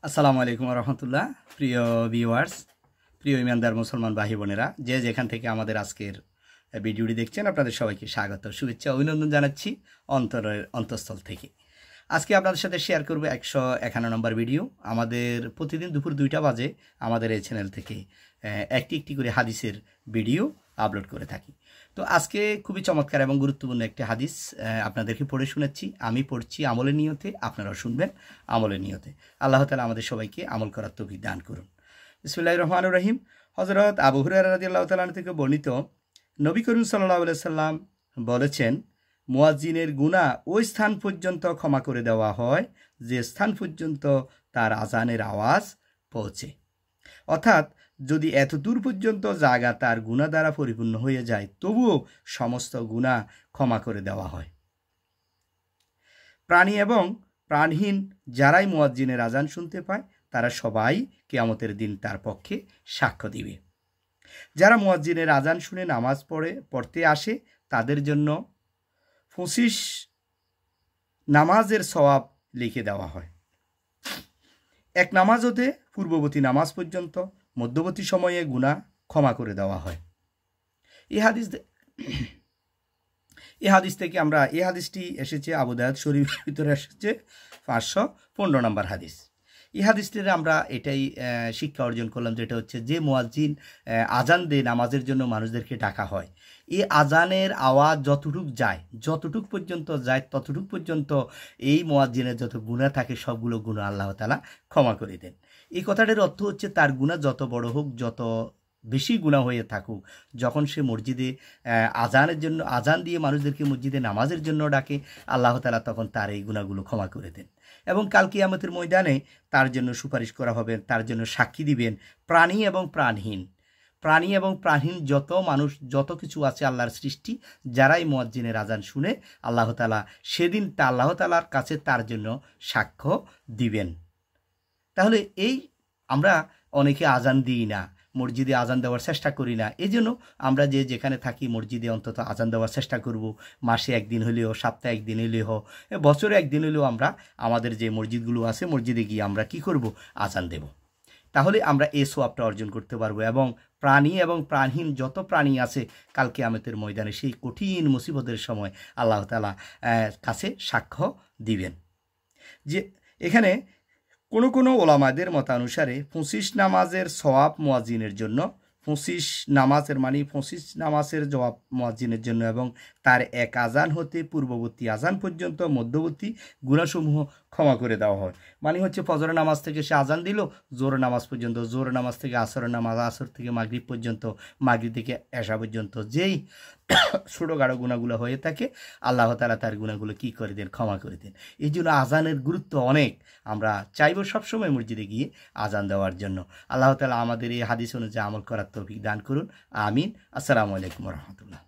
আসসালামু আলাইকুম রহমতুল্লাহ। প্রিয় ভিউয়ার্স, প্রিয় ইমানদার মুসলমান ভাই বোনেরা, যে যেখান থেকে আমাদের আজকের ভিডিওটি দেখছেন, আপনাদের সবাইকে স্বাগত, শুভেচ্ছা, অভিনন্দন জানাচ্ছি অন্তঃস্থল থেকে। আজকে আপনাদের সাথে শেয়ার করব 151 নম্বর ভিডিও। আমাদের প্রতিদিন দুপুর 2টা বাজে আমাদের এই চ্যানেল থেকে একটি একটি করে হাদিসের ভিডিও আপলোড করে থাকি। তো আজকে খুবই চমৎকার এবং গুরুত্বপূর্ণ একটি হাদিস আপনাদেরকে পড়ে শোনাচ্ছি। আমি পড়ছি আমলের নিয়তে, আপনারাও শুনবেন আমলের নিয়তে। আল্লাহ তাআলা আমাদের সবাইকে আমল করার তৌফিক দান করুন। বিসমিল্লাহির রহমানির রহিম। হযরত আবু হুরায়রা রাদিয়াল্লাহু তাআলা থেকে বর্ণিত, নবী করিম সাল্লাল্লাহু আলাইহি সাল্লাম বলেছেন, মুয়াজ্জিনের গুনাহ ওই স্থান পর্যন্ত ক্ষমা করে দেওয়া হয় যে স্থান পর্যন্ত তার আজানের আওয়াজ পৌঁছে। অর্থাৎ যদি এত দূর পর্যন্ত জায়গা তার গুনাহ দ্বারা পরিপূর্ণ হয়ে যায়, তবুও সমস্ত গুনাহ ক্ষমা করে দেওয়া হয়। প্রাণী এবং প্রাণহীন যারাই মুয়াজ্জিনের আজান শুনতে পায়, তারা সবাই কিয়ামতের দিন তার পক্ষে সাক্ষ্য দিবে। যারা মুয়াজ্জিনের আজান শুনে নামাজ পড়তে আসে, তাদের জন্য 25 নামাজের সওয়াব লিখে দেওয়া হয়। এক নামাজ হতে পূর্ববর্তী নামাজ পর্যন্ত মধ্যবর্তী সময়ে গুনাহ ক্ষমা করে দেওয়া হয়। এই হাদিসটি এসেছে আবু দাউদ শরীফের ভিতরে, এসেছে 515 নম্বর হাদিস। এই হাদিসটিতে আমরা এটাই শিক্ষা অর্জন করলাম, যেটা হচ্ছে যে মুয়াজ্জিন আজান দিয়ে নামাজের জন্য মানুষদেরকে ডাকা হয়, এই আজানের আওয়াজ যতটুক পর্যন্ত যায় ততটুক পর্যন্ত এই মুয়াজ্জিনের যত গুনাহ থাকে সবগুলো গুনাহ আল্লাহ তাআলা ক্ষমা করে দেন। এই কথাটার অর্থ হচ্ছে তার গুনাহ যত বড় হোক, যত বেশি গুনাহ হয়ে থাকুক, যখন সে মসজিদে আজান দিয়ে মানুষদেরকে মসজিদে নামাজের জন্য ডাকে, আল্লাহ তাআলা তখন তার এই গুনাহগুলো ক্ষমা করে দেন এবং কাল কিয়ামতের ময়দানে তার জন্য সুপারিশ করা হবে, তার জন্য সাক্ষী দিবেন প্রাণী এবং প্রাণহীন যত মানুষ, যত কিছু আছে আল্লাহর সৃষ্টি, যারাই মুয়াজ্জিনের আজান শুনে, আল্লাহ তাআলা সেদিন আল্লাহ তাআলার কাছে তার জন্য সাক্ষ্য দিবেন। তাহলে এই আমরা অনেকে আজান দিই না, মসজিদে আজান দেওয়ার চেষ্টা করি না। এই জন্য আমরা যেখানে থাকি মসজিদে অন্তত আজান দেওয়ার চেষ্টা করব। মাসে একদিন হলেও, সপ্তাহে একদিন হলেও, বছরে একদিন হলেও আমরা আমাদের যে মসজিদগুলো আছে মসজিদে গিয়ে আমরা কি করব? আজান দেব। তাহলে আমরা এই সওয়াবটা অর্জন করতে পারবো এবং প্রাণী এবং প্রাণহীন যত প্রাণী আছে কাল কিয়ামতের ময়দানে সেই কঠিন মুসিবতের সময় আল্লাহ তাআলা কাছে সাক্ষ্য দিবেন। যে এখানে কোনো ওলামাদের মতানুসারে 25 নামাজের সওয়াব মুয়াজ্জিনের জন্য, 25 নামাজের জবাব মুয়াজ্জিনের জন্য এবং তার এক আজান হতে পূর্ববর্তী আজান পর্যন্ত মধ্যবর্তী গুনাহসমূহ ক্ষমা করে দেওয়া হয়। মানে হচ্ছে ফজরের নামাজ থেকে সে আজান দিল জোহরের নামাজ পর্যন্ত, জোহরের নামাজ থেকে আসরের নামাজ, আসর থেকে মাগরিব পর্যন্ত, মাগরিব থেকে এশা পর্যন্ত যেই ছোটো গাঢ় গুনাহগুলো হয়ে থাকে, আল্লাহ তাআলা তার গুনাহগুলো কী করে দেন? ক্ষমা করে দেন। এই জন্য আজানের গুরুত্ব অনেক। আমরা চাইব সবসময় মসজিদে গিয়ে আজান দেওয়ার জন্য। আল্লাহ তাআলা আমাদের এই হাদিস অনুযায়ী আমল করার তৌফিক দান করুন। আমিন। আসসালামু আলাইকুম রহমতুল্লাহ।